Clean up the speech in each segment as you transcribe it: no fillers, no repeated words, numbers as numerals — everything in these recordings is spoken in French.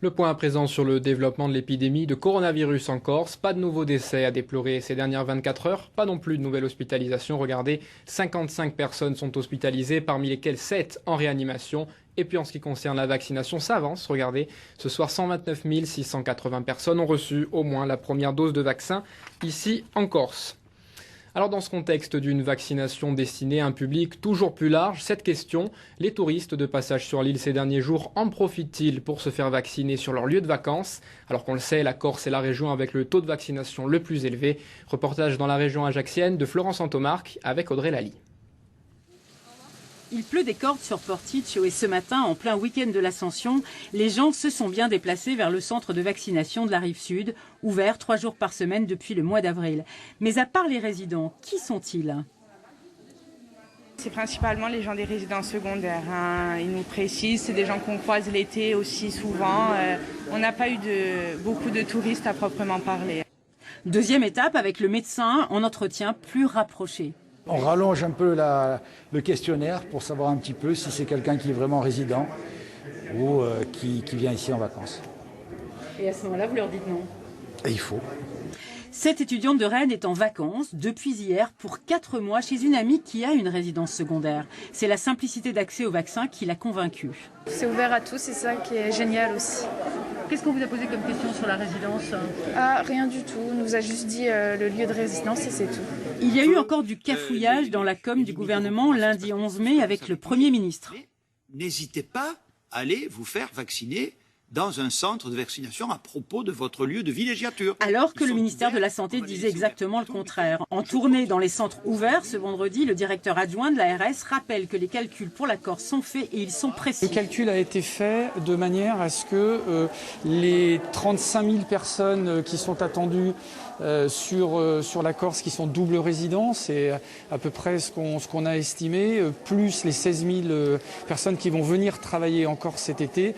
Le point à présent sur le développement de l'épidémie de coronavirus en Corse. Pas de nouveaux décès à déplorer ces dernières 24 heures. Pas non plus de nouvelles hospitalisations. Regardez, 55 personnes sont hospitalisées, parmi lesquelles 7 en réanimation. Et puis en ce qui concerne la vaccination, ça avance. Regardez, ce soir 129 680 personnes ont reçu au moins la première dose de vaccin ici en Corse. Alors dans ce contexte d'une vaccination destinée à un public toujours plus large, cette question, les touristes de passage sur l'île ces derniers jours en profitent-ils pour se faire vacciner sur leur lieu de vacances? Alors qu'on le sait, la Corse est la région avec le taux de vaccination le plus élevé. Reportage dans la région ajaxienne de Florence Antomarque avec Audrey Lally. Il pleut des cordes sur Porticcio et ce matin, en plein week-end de l'Ascension, les gens se sont bien déplacés vers le centre de vaccination de la Rive-Sud, ouvert 3 jours par semaine depuis le mois d'avril. Mais à part les résidents, qui sont-ils? C'est principalement les gens des résidences secondaires. Ils nous précisent, c'est des gens qu'on croise l'été aussi souvent. On n'a pas eu beaucoup de touristes à proprement parler. Deuxième étape avec le médecin en entretien plus rapproché. On rallonge un peu le questionnaire pour savoir un petit peu si c'est quelqu'un qui est vraiment résident ou qui vient ici en vacances. Et à ce moment-là, vous leur dites non? Et il faut. Cette étudiante de Rennes est en vacances depuis hier pour 4 mois chez une amie qui a une résidence secondaire. C'est la simplicité d'accès au vaccin qui l'a convaincue. C'est ouvert à tous, c'est ça qui est génial aussi. Qu'est-ce qu'on vous a posé comme question sur la résidence? Rien du tout, on nous a juste dit le lieu de résidence et c'est tout. Il y a eu encore du cafouillage dans la com du gouvernement lundi 11 mai avec le Premier ministre. N'hésitez pas à aller vous faire vacciner dans un centre de vaccination à propos de votre lieu de villégiature. Alors que le ministère de la Santé disait exactement le contraire. En tournée dans les centres ouverts ce vendredi, le directeur adjoint de l'ARS rappelle que les calculs pour la Corse sont faits et ils sont précis. Le calcul a été fait de manière à ce que les 35 000 personnes qui sont attendues sur la Corse, qui sont double résidence, c'est à peu près ce qu'on a estimé, plus les 16 000 personnes qui vont venir travailler en Corse cet été,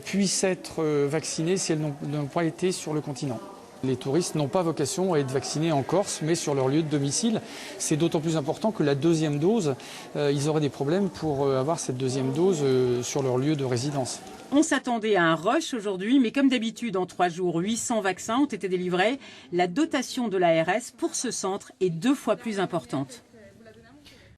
puissent être vaccinées si elles n'ont pas été sur le continent. Les touristes n'ont pas vocation à être vaccinés en Corse, mais sur leur lieu de domicile. C'est d'autant plus important que la deuxième dose, ils auraient des problèmes pour avoir cette deuxième dose sur leur lieu de résidence. On s'attendait à un rush aujourd'hui, mais comme d'habitude, en 3 jours, 800 vaccins ont été délivrés. La dotation de l'ARS pour ce centre est 2 fois plus importante.